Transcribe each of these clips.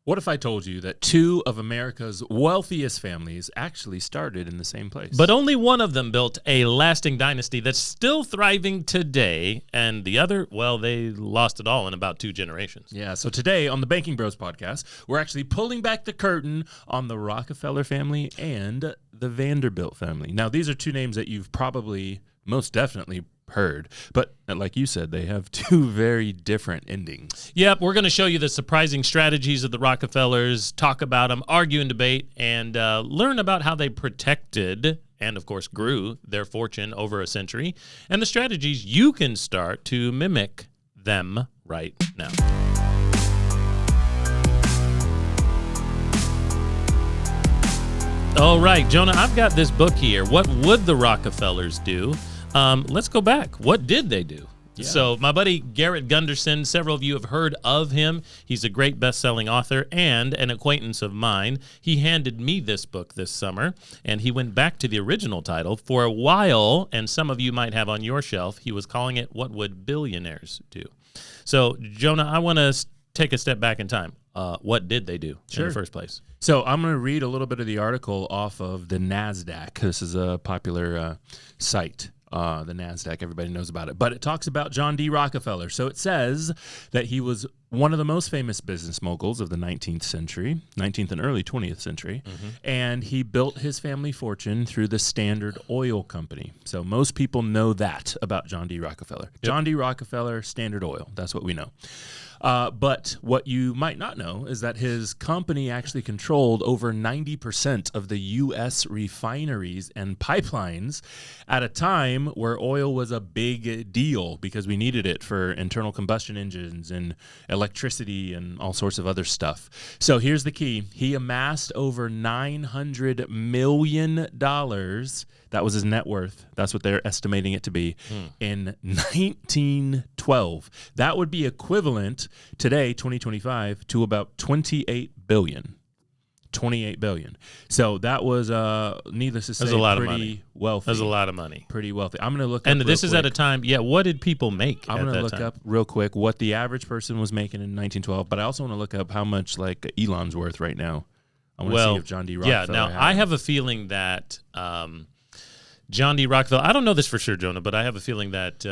What if I told you that two of America's wealthiest families actually started in the same place? But only one of them built a lasting dynasty that's still thriving today, and the other, well, they lost it all in about 2 generations. Yeah, so today on the Banking Bros podcast, we're actually pulling back the curtain on the Rockefeller family and the Vanderbilt family. Now, these are 2 names that you've probably most definitely heard, but like you said, they have 2 very different endings. Yep, we're going to show you the surprising strategies of the Rockefellers, talk about them, argue and debate, and learn about how they protected and, of course, grew their fortune over a century, and the strategies you can start to mimic them right now. All right, Jonah, I've got this book here. What would the Rockefellers do? Let's go back. What did they do? Yeah. So my buddy Garrett Gunderson, several of you have heard of him. He's a great best-selling author and an acquaintance of mine. He handed me this book this summer, and he went back to the original title. For a while, and some of you might have on your shelf, he was calling it What Would Billionaires Do? So, Jonah, I want to take a step back in time. What did they do in the first place? So I'm going to read a little bit of the article off of the NASDAQ. This is a popular site. The NASDAQ, everybody knows about it. But it talks about John D. Rockefeller. So it says that he was one of the most famous business moguls of the 19th century, 19th and early 20th century, and he built his family fortune through the Standard Oil Company. So most people know that about John D. Rockefeller. Yep. John D. Rockefeller, Standard Oil. That's what we know. But what you might not know is that his company actually controlled over 90% of the U.S. refineries and pipelines at a time where oil was a big deal because we needed it for internal combustion engines and electricity and all sorts of other stuff. So here's the key. He amassed over $900 million. That was his net worth. That's what they're estimating it to be in 1912. That would be equivalent today, 2025, to about $28 billion. $28 billion. So that was, needless to say, a lot pretty of money. Wealthy. That's a lot of money. Pretty wealthy. I'm going to look up and this real is quick. at a time, what did people make I'm going to look up real quick what the average person was making in 1912, but I also want to look up how much like Elon's worth right now. I want to see if John D. Rockefeller I have a feeling that John D. Rockefeller, I don't know this for sure, Jonah, but I have a feeling that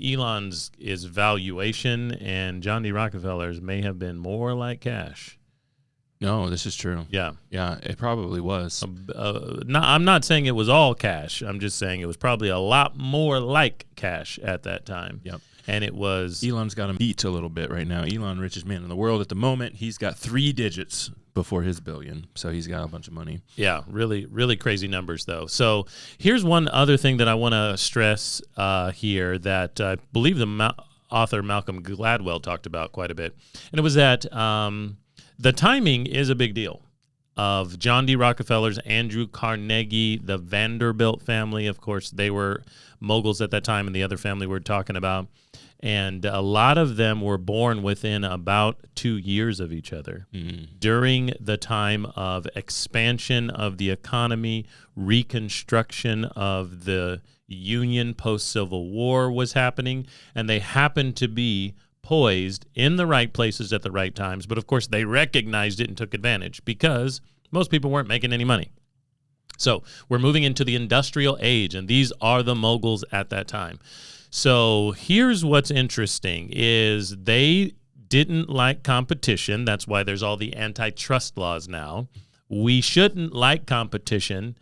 Elon's is valuation and John D. Rockefeller's may have been more like cash. No, this is true. Yeah. Yeah, it probably was. I'm not saying it was all cash. I'm just saying it was probably a lot more like cash at that time. Yep. And it was... Elon's got him beat a little bit right now. Elon, richest man in the world at the moment. He's got 3 digits before his billion, so he's got a bunch of money. Yeah, really, really crazy numbers, though. So here's one other thing that I want to stress here that I believe the author Malcolm Gladwell talked about quite a bit. And it was that the timing is a big deal. Of John D. Rockefeller's, Andrew Carnegie, the Vanderbilt family. Of course, they were moguls at that time, and the other family we're talking about. And a lot of them were born within about 2 years of each other during the time of expansion of the economy, reconstruction of the Union post-Civil War was happening, and they happened to be poised in the right places at the right times. But, of course, they recognized it and took advantage because most people weren't making any money. So we're moving into the industrial age, and these are the moguls at that time. So here's what's interesting is they didn't like competition. That's why there's all the antitrust laws now. We shouldn't like competition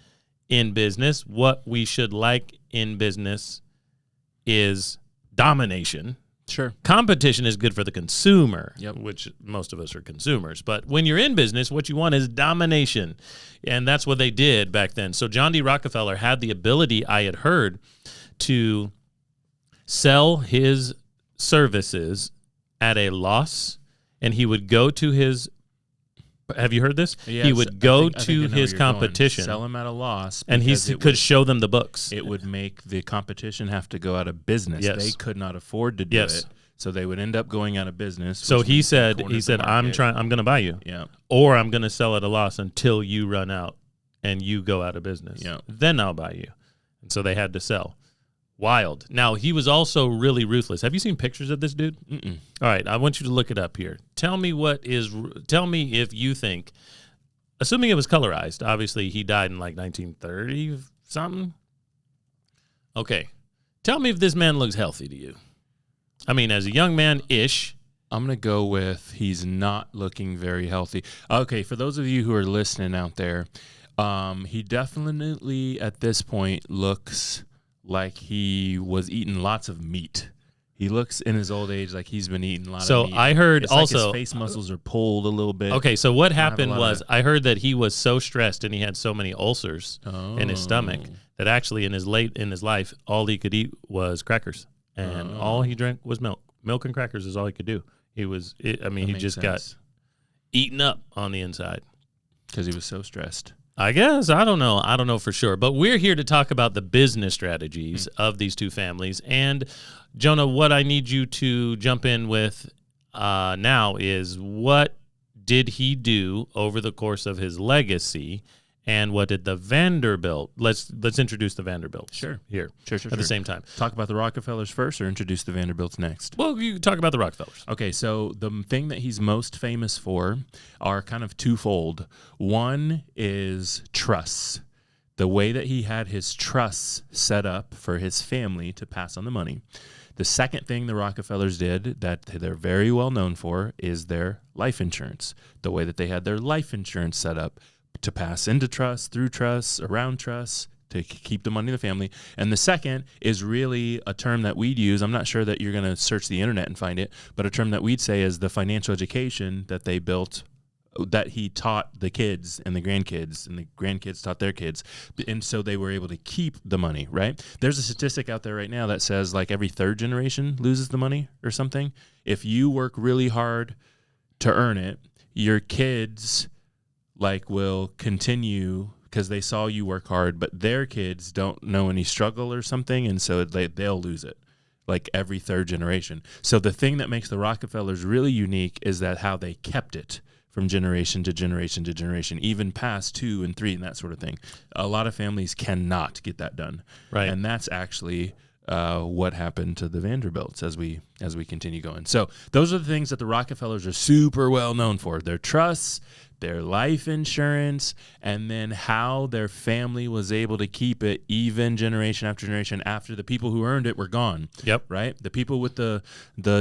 in business. What we should like in business is domination. Sure. Competition is good for the consumer, which most of us are consumers. But when you're in business, what you want is domination. And that's what they did back then. So John D. Rockefeller had the ability, I had heard, to sell his services at a loss, and he would go to his... Have you heard this? Yes, he would go to his competition. Sell them at a loss. And he could show them the books. It would make the competition have to go out of business. Yes. They could not afford to do it. So they would end up going out of business. So he said, I'm going to buy you. Yeah. Or I'm going to sell at a loss until you run out and you go out of business. Yeah. Then I'll buy you. And so they had to sell. Wild. Now, he was also really ruthless. Have you seen pictures of this dude? Mm-mm. All right, I want you to look it up here. Tell me if you think, assuming it was colorized, obviously he died in like 1930 something. Okay. Tell me if this man looks healthy to you. I mean, as a young man-ish. I'm going to go with he's not looking very healthy. Okay, for those of you who are listening out there, he definitely at this point looks like he was eating lots of meat. He looks in his old age like he's been eating a lot of meat. So I heard it's also like his face muscles are pulled a little bit. Okay, so what happened was I heard that he was so stressed and he had so many ulcers in his stomach that actually in his life all he could eat was crackers, and all he drank was milk. Milk and crackers is all he could do. He just got eaten up on the inside because he was so stressed. I guess. I don't know for sure. But we're here to talk about the business strategies of these two families. And, Jonah, what I need you to jump in with now is what did he do over the course of his legacy, and what did the Vanderbilt? Let's introduce the Vanderbilts. Sure. Here. Sure. At the same time. Talk about the Rockefellers first or introduce the Vanderbilts next? Well, you talk about the Rockefellers. Okay, so the thing that he's most famous for are kind of twofold. One is trusts. The way that he had his trusts set up for his family to pass on the money. The second thing the Rockefellers did that they're very well known for is their life insurance. The way that they had their life insurance set up to pass into trusts, through trusts, around trusts, to keep the money in the family. And the second is really a term that we'd use. I'm not sure that you're going to search the internet and find it, but a term that we'd say is the financial education that they built, that he taught the kids and the grandkids taught their kids. And so they were able to keep the money, right? There's a statistic out there right now that says like every third generation loses the money or something. If you work really hard to earn it, your kids will continue because they saw you work hard, but their kids don't know any struggle or something, and so they'll lose it, like every third generation. So the thing that makes the Rockefellers really unique is that how they kept it from generation to generation to generation, even past 2 and 3 and that sort of thing. A lot of families cannot get that done, right? And that's actually what happened to the Vanderbilts as we continue going. So those are the things that the Rockefellers are super well known for: their trusts, their life insurance, and then how their family was able to keep it even generation after generation after the people who earned it were gone. Yep. Right? The people with the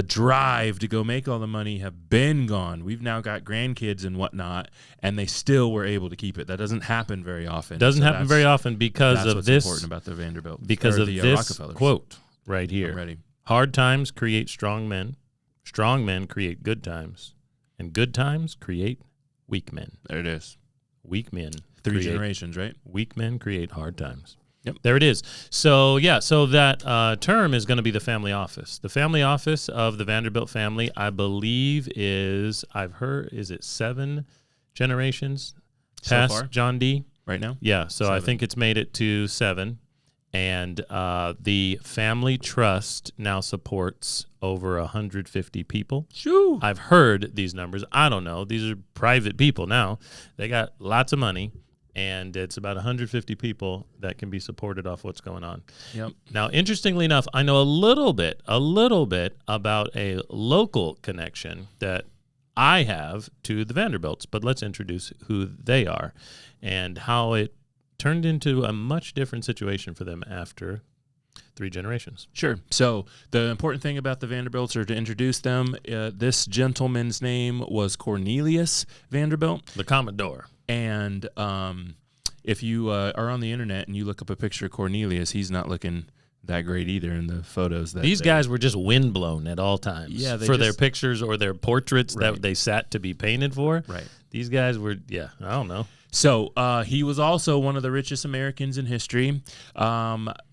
drive to go make all the money have been gone. We've now got grandkids and whatnot, and they still were able to keep it. That doesn't happen very often. Doesn't happen very often because that's of what's this. Important about the Vanderbilt. Because of the this Rockefellers. Quote right here. I'm ready. Hard times create strong men. Strong men create good times. And good times create weak men. There it is. Weak men. 3 generations, right? Weak men create hard times. Yep. There it is. So, so that term is going to be the family office. The family office of the Vanderbilt family, I believe is it 7 generations past so far? John D? Right now? Yeah, so 7. I think it's made it to 7. And the family trust now supports over 150 people. Shoo. I've heard these numbers. I don't know. These are private people now. They got lots of money, and it's about 150 people that can be supported off what's going on. Yep. Now, interestingly enough, I know a little bit about a local connection that I have to the Vanderbilts, but let's introduce who they are and how it turned into a much different situation for them after 3 generations. Sure. So the important thing about the Vanderbilts, or to introduce them, this gentleman's name was Cornelius Vanderbilt. The Commodore. And if you are on the internet and you look up a picture of Cornelius, he's not looking that great either in the photos. These guys were just windblown at all times for their pictures or their portraits that they sat to be painted for. Right. These guys were, I don't know. So he was also one of the richest Americans in history.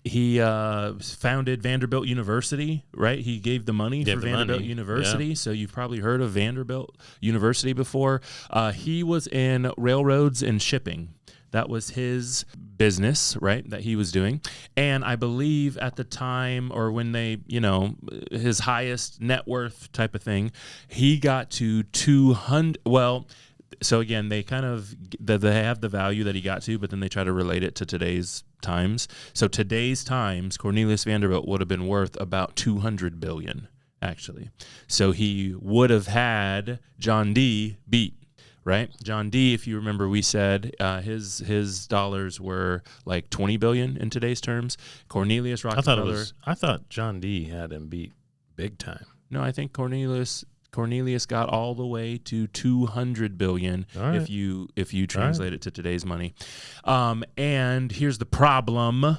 He founded Vanderbilt University, right? He gave the money for Vanderbilt University. Yeah. So you've probably heard of Vanderbilt University before. He was in railroads and shipping. That was his business, right, that he was doing. And I believe at the time, or when they, his highest net worth type of thing, he got to 200, So again, they kind of they have the value that he got to, but then they try to relate it to today's times. So today's times, Cornelius Vanderbilt would have been worth about $200 billion, actually. So he would have had John D. beat. Right, John D. If you remember, we said his dollars were like 20 billion in today's terms. Cornelius Rockefeller. I thought John D. had him beat big time. No, I think Cornelius got all the way to 200 billion. Right. If you translate it to today's money. And here's the problem.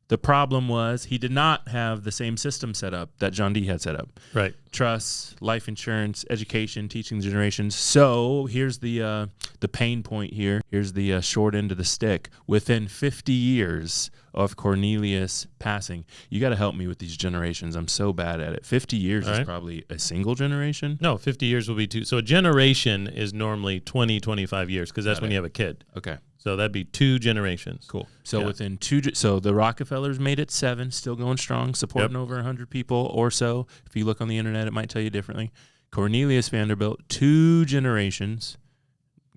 The problem was he did not have the same system set up that John D. had set up. Right. Trusts, life insurance, education, teaching generations. So here's the pain point here. Here's the short end of the stick. Within 50 years of Cornelius passing, you got to help me with these generations. I'm so bad at it. 50 years is probably a single generation? No, 50 years will be two. So a generation is normally 20, 25 years because that's when you have a kid. Okay. So that'd be 2 generations. Cool. So within 2, so the Rockefellers made it 7, still going strong, supporting over 100 people or so. If you look on the internet, it might tell you differently. Cornelius Vanderbilt, 2 generations,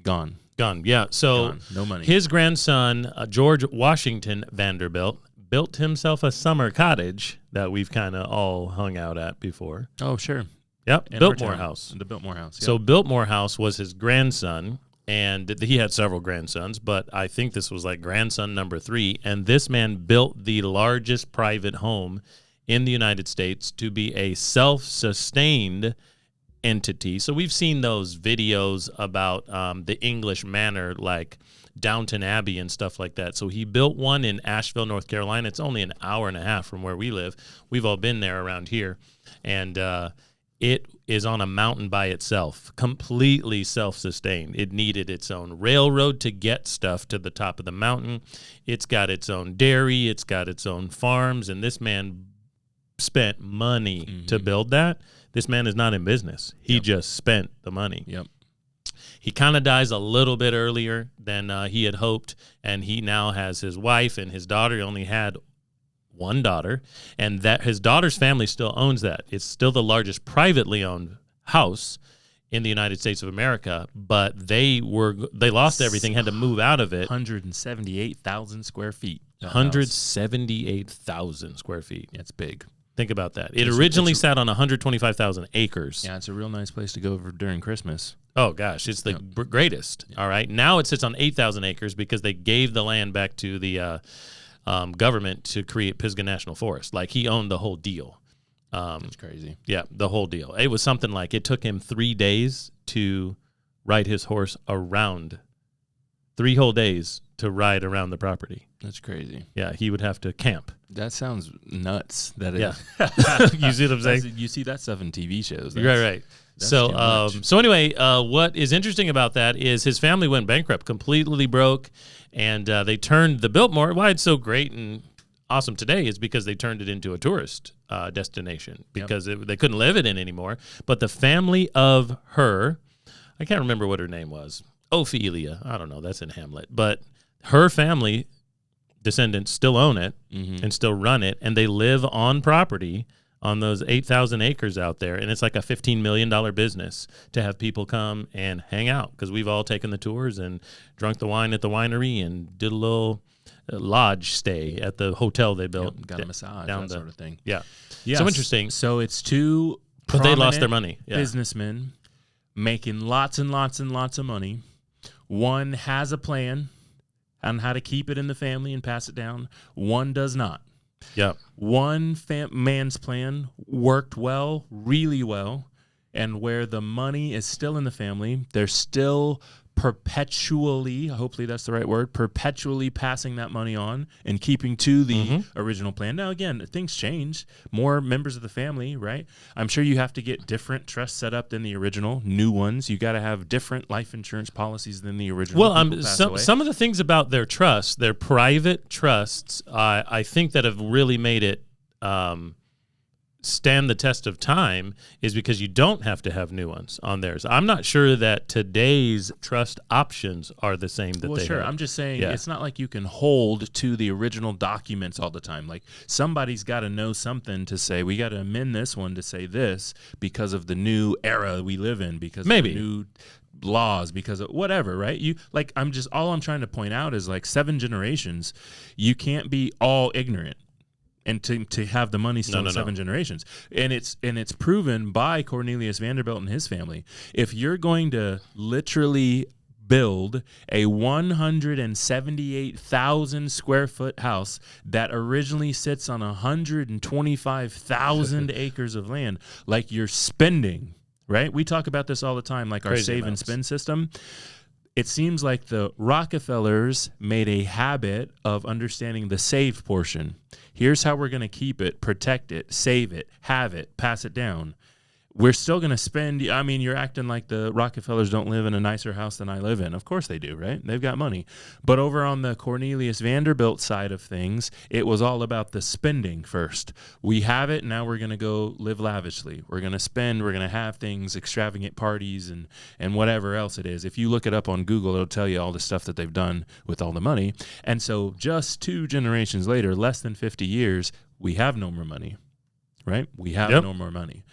gone. Gone. Yeah. So gone. No money. His grandson, George Washington Vanderbilt, built himself a summer cottage that we've kind of all hung out at before. Oh, sure. Yep. Biltmore House. The Biltmore House. Yep. So Biltmore House was his grandson. And he had several grandsons, but I think this was like grandson number 3. And this man built the largest private home in the United States to be a self-sustained entity. So we've seen those videos about the English manor, like Downton Abbey and stuff like that. So he built one in Asheville, North Carolina. It's only an hour and a half from where we live. We've all been there around here. And it is on a mountain by itself, completely self-sustained. It needed its own railroad to get stuff to the top of the mountain. It's got its own dairy. It's got its own farms. And this man spent money to build that. This man is not in business. He just spent the money. Yep. He kind of dies a little bit earlier than he had hoped, and he now has his wife and his daughter. He only had one daughter, and that his daughter's family still owns that. It's still the largest privately owned house in the United States of America, but they lost everything, had to move out of it. 178,000 square feet. 178,000 square feet. That's big. Think about that. It originally sat on 125,000 acres. Yeah, it's a real nice place to go during Christmas. Oh, gosh, it's the greatest. All right. Now it sits on 8,000 acres because they gave the land back to the government to create Pisgah National Forest. Like, he owned the whole deal. That's crazy. Yeah, the whole deal. It was something like it took him 3 days to ride his horse around. 3 whole days to ride around the property. That's crazy. Yeah, he would have to camp. That sounds nuts. That yeah. is. You see what I'm saying? You see that stuff in TV shows. Right. So anyway, what is interesting about that is his family went bankrupt, completely broke, and they turned the Biltmore. Why it's so great and awesome today is because they turned it into a tourist destination because they couldn't live it in anymore. But the family of her, I can't remember what her name was. Ophelia. I don't know. That's in Hamlet. But her family descendants still own it and still run it, and they live on property on those 8,000 acres out there, and it's like a $15 million business to have people come and hang out because we've all taken the tours and drunk the wine at the winery and did a little lodge stay at the hotel they built. Got a massage, that sort of thing. Yeah. So interesting. So it's 2 but they lost their money. Businessmen making lots and lots and lots of money. One has a plan on how to keep it in the family and pass it down. One does not. Yeah. One man's plan worked well, really well, and where the money is still in the family, they're still perpetually, hopefully that's the right word, perpetually passing that money on and keeping to the original plan. Now, again, things change. More members of the family, right? I'm sure you have to get different trusts set up than the original, new ones. You got to have different life insurance policies than the original. Well, some of the things about their trusts, their private trusts, I think that have really made it stand the test of time is because you don't have to have new ones on theirs. I'm not sure that today's trust options are the same that they have. I'm just saying it's not like you can hold to the original documents all the time. Like somebody's got to know something to say, we got to amend this one to say this because of the new era we live in, because of the new laws, because of whatever, right? I'm trying to point out is like 7 generations. You can't be all ignorant and to have the money still in 7 generations. And it's proven by Cornelius Vanderbilt and his family. If you're going to literally build a 178,000 square foot house that originally sits on 125,000 acres of land, like you're spending, right? We talk about this all the time, like our save and spend system. It seems like the Rockefellers made a habit of understanding the save portion. Here's how we're going to keep it, protect it, save it, have it, pass it down. We're still going to spend. I mean, you're acting like the Rockefellers don't live in a nicer house than I live in. Of course they do, right? They've got money. But over on the Cornelius Vanderbilt side of things, it was all about the spending first. We have it, now we're going to go live lavishly. We're going to spend, we're going to have things, extravagant parties and whatever else it is. If you look it up on Google, it'll tell you all the stuff that they've done with all the money. And so just 2 generations later, less than 50 years, we have no more money, right? We have no more money.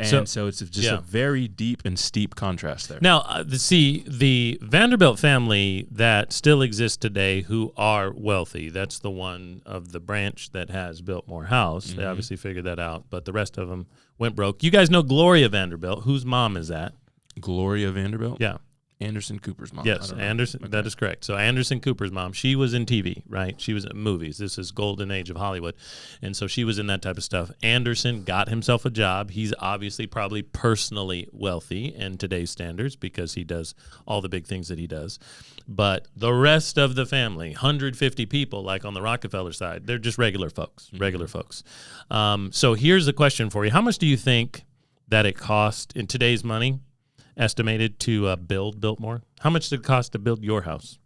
And so it's just a very deep and steep contrast there. Now, the Vanderbilt family that still exists today who are wealthy, that's the one of the branch that has Biltmore House. Mm-hmm. They obviously figured that out, but the rest of them went broke. You guys know Gloria Vanderbilt. Whose mom is that? Gloria Vanderbilt? Yeah. Anderson Cooper's mom. Yes, Anderson. Okay. That is correct. So Anderson Cooper's mom, she was in TV, right? She was in movies. This is golden age of Hollywood. And so she was in that type of stuff. Anderson got himself a job. He's obviously probably personally wealthy in today's standards because he does all the big things that he does. But the rest of the family, 150 people, like on the Rockefeller side, they're just regular folks, So here's a question for you. How much do you think that it cost in today's money, estimated to build Biltmore? How much did it cost to build your house?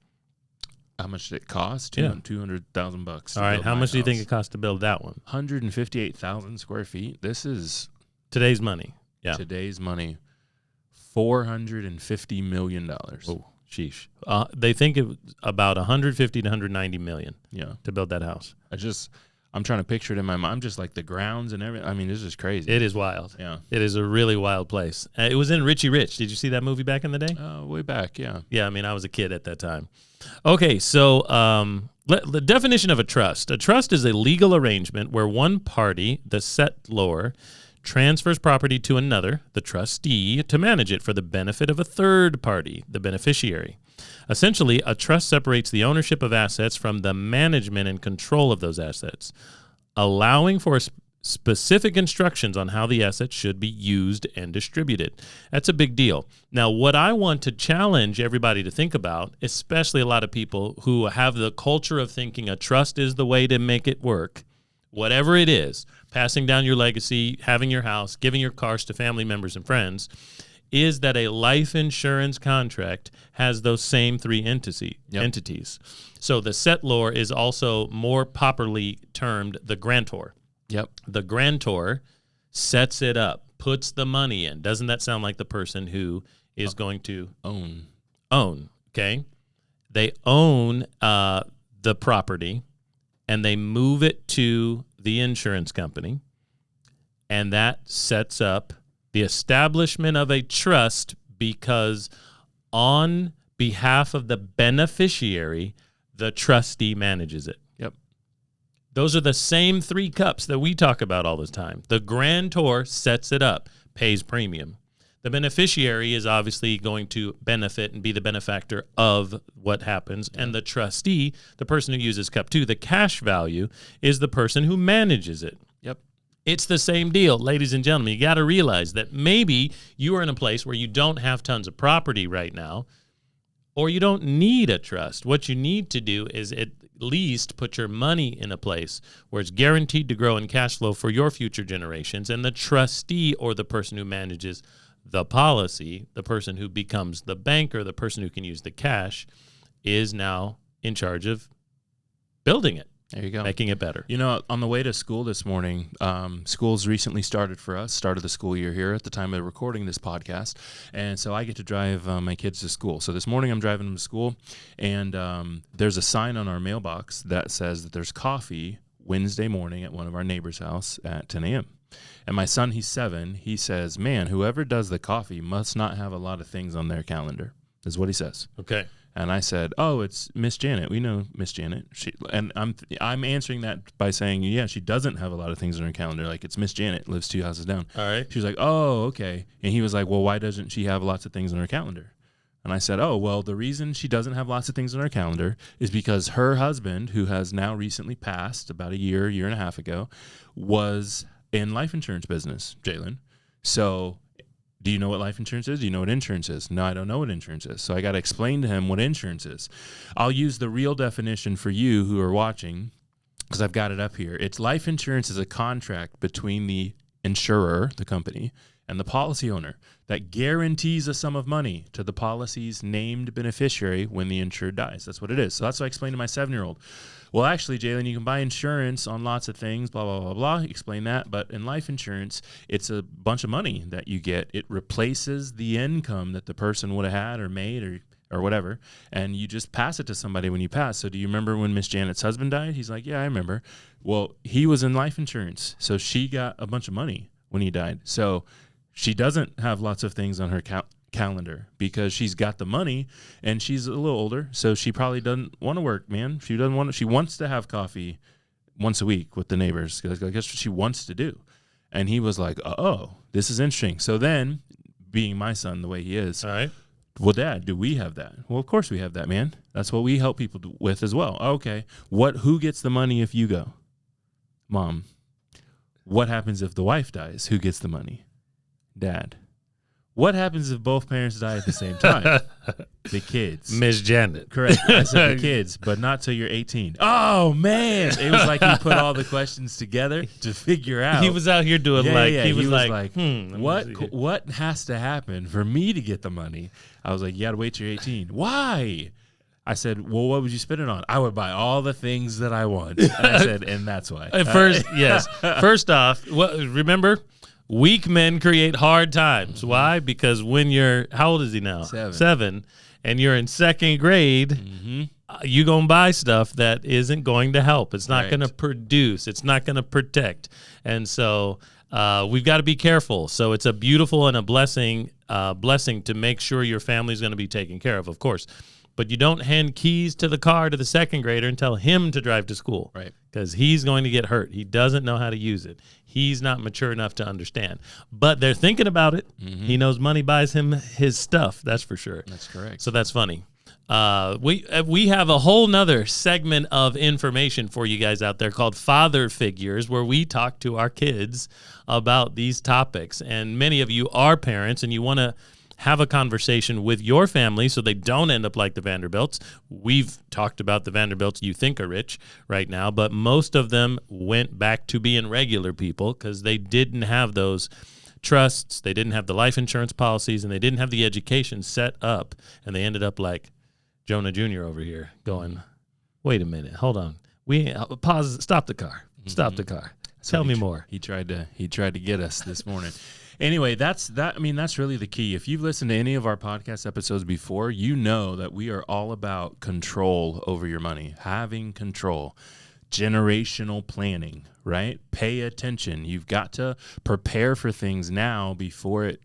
How much did it cost? $200,000. All right. How much do you think it cost to build that one? 158,000 square feet. This is today's money. Yeah. Today's money. $450 million. Oh, sheesh. They think it was about 150 to 190 million. Yeah. To build that house. I'm trying to picture it in my mind, just like the grounds and everything. I mean, this is crazy. It is wild. Yeah. It is a really wild place. It was in Richie Rich. Did you see that movie back in the day? Way back, yeah. Yeah, I mean, I was a kid at that time. Okay, so the definition of a trust. A trust is a legal arrangement where one party, the settlor, transfers property to another, the trustee, to manage it for the benefit of a third party, the beneficiary. Essentially, a trust separates the ownership of assets from the management and control of those assets, allowing for specific instructions on how the assets should be used and distributed. That's a big deal. Now, what I want to challenge everybody to think about, especially a lot of people who have the culture of thinking a trust is the way to make it work, whatever it is, passing down your legacy, having your house, giving your cars to family members and friends, is that a life insurance contract has those same 3 entities. So the settlor is also more properly termed the grantor. Yep. The grantor sets it up, puts the money in. Doesn't that sound like the person who is going to own, okay? They own the property, and they move it to the insurance company, and that sets up the establishment of a trust because on behalf of the beneficiary, the trustee manages it. Yep. Those are the same 3 cups that we talk about all the time. The grantor sets it up, pays premium. The beneficiary is obviously going to benefit and be the benefactor of what happens. Yeah. And the trustee, the person who uses cup 2, the cash value, is the person who manages it. Yep. It's the same deal, ladies and gentlemen. You got to realize that maybe you are in a place where you don't have tons of property right now, or you don't need a trust. What you need to do is at least put your money in a place where it's guaranteed to grow in cash flow for your future generations, and the trustee, or the person who manages the policy, the person who becomes the banker, the person who can use the cash, is now in charge of building it. There you go. Making it better. You know, on the way to school this morning, school's recently started for us, started the school year here at the time of recording this podcast. And so I get to drive my kids to school. So this morning I'm driving them to school, and there's a sign on our mailbox that says that there's coffee Wednesday morning at one of our neighbors' house at 10 a.m. And my son, he's 7, he says, man, whoever does the coffee must not have a lot of things on their calendar, is what he says. Okay. And I said, oh, it's Miss Janet. We know Miss Janet. I'm answering that by saying, yeah, she doesn't have a lot of things on her calendar. Like, it's Miss Janet, lives 2 houses down. All right. She was like, oh, okay. And he was like, well, why doesn't she have lots of things on her calendar? And I said, oh, well, the reason she doesn't have lots of things on her calendar is because her husband, who has now recently passed about a year and a half ago, was in life insurance business, Jalen. So do you know what life insurance is? Do you know what insurance is? No, I don't know what insurance is. So I got to explain to him what insurance is. I'll use the real definition for you who are watching because I've got it up here. It's life insurance is a contract between the insurer, the company, and the policy owner that guarantees a sum of money to the policy's named beneficiary when the insured dies. That's what it is. So that's what I explained to my 7-year-old. Well, actually, Jalen, you can buy insurance on lots of things, blah, blah, blah, blah. Explain that. But in life insurance, it's a bunch of money that you get. It replaces the income that the person would have had or made or whatever, and you just pass it to somebody when you pass. So do you remember when Miss Janet's husband died? He's like, yeah, I remember. Well, he was in life insurance, so she got a bunch of money when he died. So she doesn't have lots of things on her calendar because she's got the money and she's a little older, so she probably doesn't want to work, man. She doesn't want to, she wants to have coffee once a week with the neighbors because that's what she wants to do. And he was like, oh, this is interesting. So then, being my son the way he is, All right. well, Dad, do we have that? Well, of course we have that, man. That's what we help people with as well. Okay, who gets the money if you go? Mom. What happens if the wife dies? Who gets the money? Dad. What happens if both parents die at the same time? The kids. Miss Janet. Correct. I said the kids, but not till you're 18. Oh, man. It was like he put all the questions together to figure out. He was out here doing he was like, what has to happen for me to get the money? I was like, you got to wait till you're 18. Why? I said, well, what would you spend it on? I would buy all the things that I want. And I said, and that's why. First off, remember, weak men create hard times. Why? Because when you're, how old is he now? 7, and you're in 2nd grade, you're going to buy stuff that isn't going to help. It's not going to produce. It's not going to protect. And so we've got to be careful. So it's a beautiful and a blessing to make sure your family's going to be taken care of course. But you don't hand keys to the car to the 2nd grader and tell him to drive to school. Right. Because he's going to get hurt. He doesn't know how to use it. He's not mature enough to understand. But they're thinking about it. He knows money buys him his stuff. That's for sure. That's correct. So that's funny. We have a whole nother segment of information for you guys out there called Father Figures, where we talk to our kids about these topics. And many of you are parents and you want to have a conversation with your family so they don't end up like the Vanderbilts. We've talked about the Vanderbilts you think are rich right now, but most of them went back to being regular people because they didn't have those trusts, they didn't have the life insurance policies, and they didn't have the education set up, and they ended up like Jonah Jr. over here going, wait a minute, hold on. Pause, stop the car. Stop the car. Tell me more. He tried to get us this morning. Anyway, that's really the key. If you've listened to any of our podcast episodes before, you know that we are all about control over your money, having control, generational planning, right? Pay attention. You've got to prepare for things now before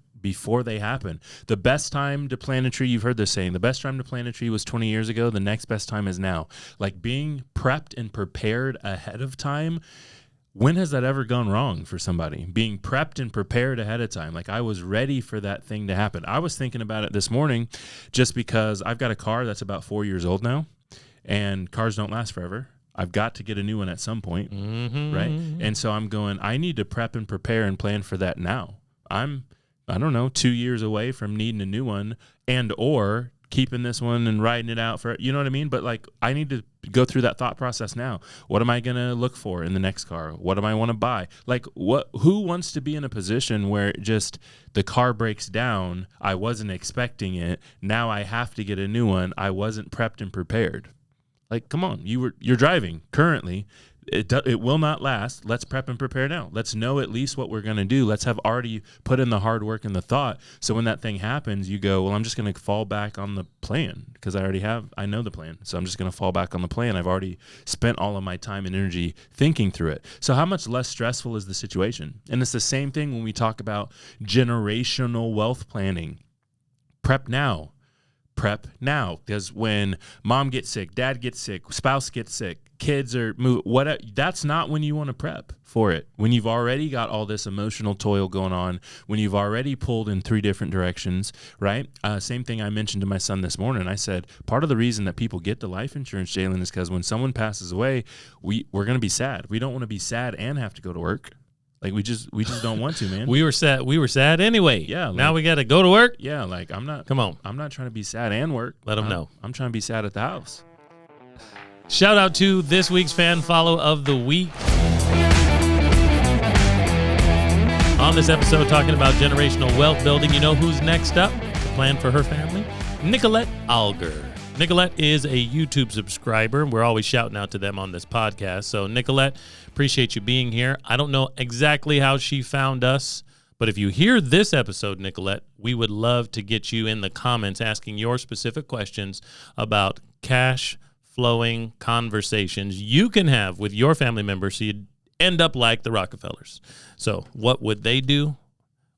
they happen. The best time to plant a tree, you've heard this saying, the best time to plant a tree was 20 years ago. The next best time is now. Like being prepped and prepared ahead of time. When has that ever gone wrong for somebody? Being prepped and prepared ahead of time. Like I was ready for that thing to happen. I was thinking about it this morning just because I've got a car that's about 4 years old now, and cars don't last forever. I've got to get a new one at some point, right? And so I'm going, I need to prep and prepare and plan for that now. I don't know, 2 years away from needing a new one or keeping this one and riding it out for, you know what I mean? But like, I need to go through that thought process now. What am I going to look for in the next car? What do I want to buy? Like who wants to be in a position where just the car breaks down? I wasn't expecting it. Now I have to get a new one. I wasn't prepped and prepared. Like, come on, you're driving currently. It will not last. Let's prep and prepare now. Let's know at least what we're going to do. Let's have already put in the hard work and the thought. So when that thing happens, you go, well, I'm just going to fall back on the plan because I know the plan. So I'm just going to fall back on the plan. I've already spent all of my time and energy thinking through it. So how much less stressful is the situation? And it's the same thing when we talk about generational wealth planning. Prep now. Because when mom gets sick, dad gets sick, spouse gets sick, kids are that's not when you want to prep for it. When you've already got all this emotional toil going on, when you've already pulled in 3 different directions, right? Same thing I mentioned to my son this morning. I said, part of the reason that people get the life insurance, Jalen, is because when someone passes away, we're going to be sad. We don't want to be sad and have to go to work. Like we just don't want to, man. We were sad anyway. Yeah. Now we got to go to work. Yeah. Like come on. I'm not trying to be sad and work. Let them know. I'm trying to be sad at the house. Shout out to this week's fan follow of the week. On this episode, talking about generational wealth building, you know who's next up to plan for her family? Nicolette Alger. Nicolette is a YouTube subscriber. We're always shouting out to them on this podcast. So, Nicolette, appreciate you being here. I don't know exactly how she found us, but if you hear this episode, Nicolette, we would love to get you in the comments asking your specific questions about cash flowing conversations you can have with your family members so you end up like the Rockefellers. So, what would they do?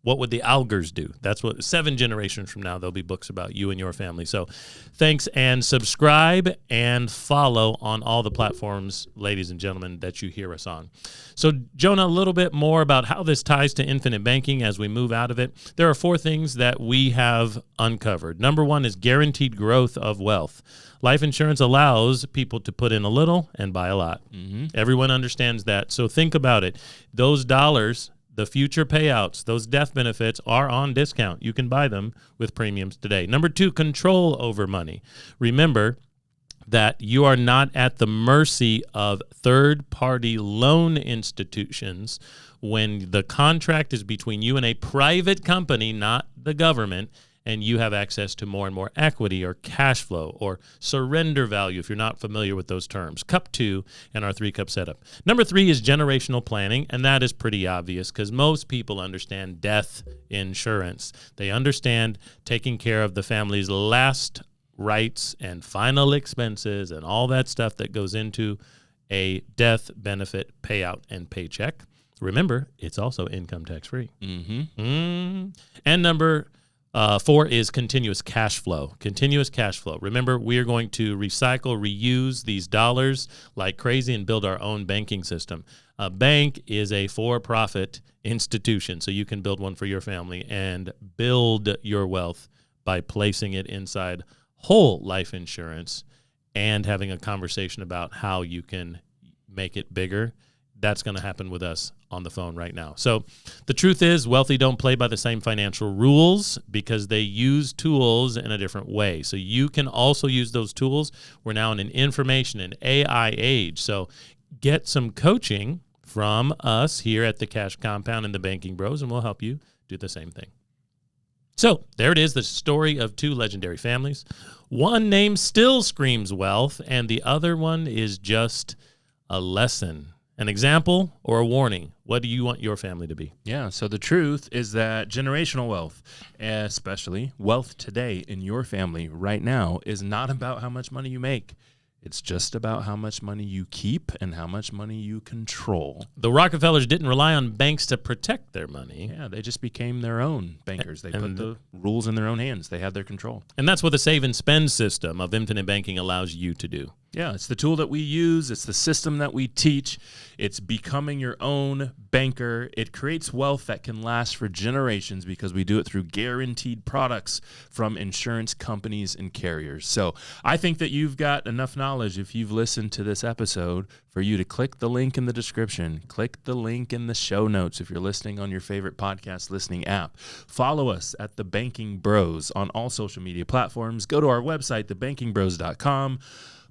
What would the Algers do? That's what 7 generations from now, there'll be books about you and your family. So thanks, and subscribe and follow on all the platforms, ladies and gentlemen, that you hear us on. So Jonah, a little bit more about how this ties to infinite banking as we move out of it. There are 4 things that we have uncovered. Number 1 is guaranteed growth of wealth. Life insurance allows people to put in a little and buy a lot. Mm-hmm. Everyone understands that. So think about it. Those dollars, the future payouts, those death benefits are on discount. You can buy them with premiums today. Number 2, control over money. Remember that you are not at the mercy of third-party loan institutions when the contract is between you and a private company, not the government, and you have access to more and more equity or cash flow or surrender value if you're not familiar with those terms. Cup 2 and our 3-cup setup. Number 3 is generational planning, and that is pretty obvious because most people understand death insurance. They understand taking care of the family's last rights and final expenses and all that stuff that goes into a death benefit payout and paycheck. Remember, it's also income tax free. And number 4 is continuous cash flow. Continuous cash flow. Remember, we are going to recycle, reuse these dollars like crazy and build our own banking system. A bank is a for-profit institution, so you can build one for your family and build your wealth by placing it inside whole life insurance and having a conversation about how you can make it bigger. That's going to happen with us on the phone right now. So the truth is, wealthy don't play by the same financial rules because they use tools in a different way. So you can also use those tools. We're now in an information and AI age. So get some coaching from us here at the Cash Compound and the Banking Bros, and we'll help you do the same thing. So there it is, the story of 2 legendary families. One name still screams wealth, and the other one is just a lesson. An example or a warning? What do you want your family to be? Yeah, so the truth is that generational wealth, especially wealth today in your family right now, is not about how much money you make. It's just about how much money you keep and how much money you control. The Rockefellers didn't rely on banks to protect their money. Yeah, they just became their own bankers. They put the rules in their own hands. They had their control. And that's what the save and spend system of infinite banking allows you to do. Yeah, it's the tool that we use. It's the system that we teach. It's becoming your own banker. It creates wealth that can last for generations because we do it through guaranteed products from insurance companies and carriers. So I think that you've got enough knowledge if you've listened to this episode for you to click the link in the description, click the link in the show notes if you're listening on your favorite podcast listening app. Follow us at The Banking Bros on all social media platforms. Go to our website, thebankingbros.com.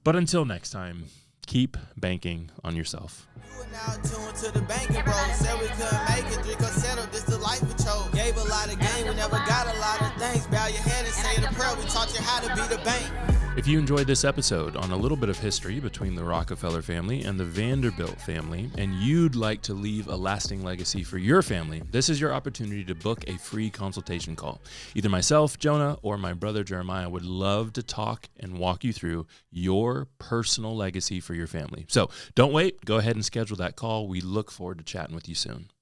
But until next time, keep banking on yourself. You are now tuned to the Banking Bros. Said we couldn't make it, drink or settle, this the life we chose. Gave a lot of game, we never got a lot of things. Bow your head and say the prayer, we taught you how to be the bank. If you enjoyed this episode on a little bit of history between the Rockefeller family and the Vanderbilt family, and you'd like to leave a lasting legacy for your family, this is your opportunity to book a free consultation call. Either myself, Jonah, or my brother Jeremiah would love to talk and walk you through your personal legacy for your family. So don't wait. Go ahead and schedule that call. We look forward to chatting with you soon.